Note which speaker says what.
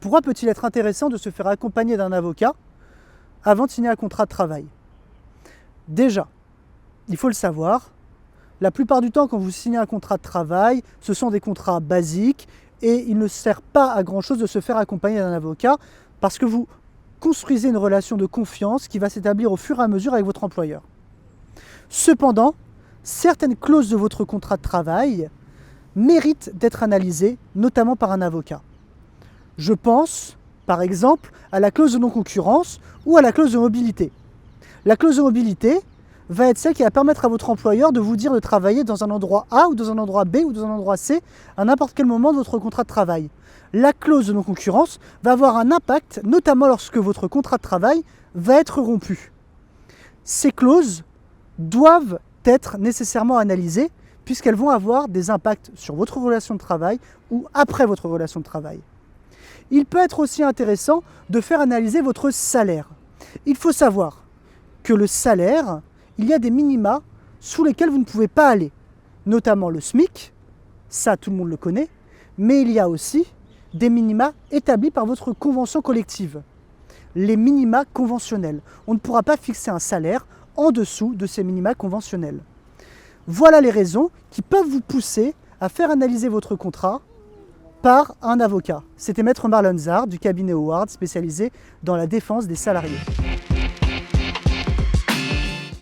Speaker 1: Pourquoi peut-il être intéressant de se faire accompagner d'un avocat avant de signer un contrat de travail? Déjà, il faut le savoir, la plupart du temps quand vous signez un contrat de travail, ce sont des contrats basiques et il ne sert pas à grand chose de se faire accompagner d'un avocat parce que vous construisez une relation de confiance qui va s'établir au fur et à mesure avec votre employeur. Cependant, certaines clauses de votre contrat de travail méritent d'être analysées, notamment par un avocat. Je pense, par exemple, à la clause de non-concurrence ou à la clause de mobilité. La clause de mobilité va être celle qui va permettre à votre employeur de vous dire de travailler dans un endroit A ou dans un endroit B ou dans un endroit C à n'importe quel moment de votre contrat de travail. La clause de non-concurrence va avoir un impact, notamment lorsque votre contrat de travail va être rompu. Ces clauses doivent être nécessairement analysées puisqu'elles vont avoir des impacts sur votre relation de travail ou après votre relation de travail. Il peut être aussi intéressant de faire analyser votre salaire. Il faut savoir que le salaire, il y a des minima sous lesquels vous ne pouvez pas aller, notamment le SMIC, ça tout le monde le connaît, mais il y a aussi des minima établis par votre convention collective, les minima conventionnels. On ne pourra pas fixer un salaire en dessous de ces minima conventionnels. Voilà les raisons qui peuvent vous pousser à faire analyser votre contrat par un avocat. C'était Maître Marlon Zard du cabinet Howard spécialisé dans la défense des salariés.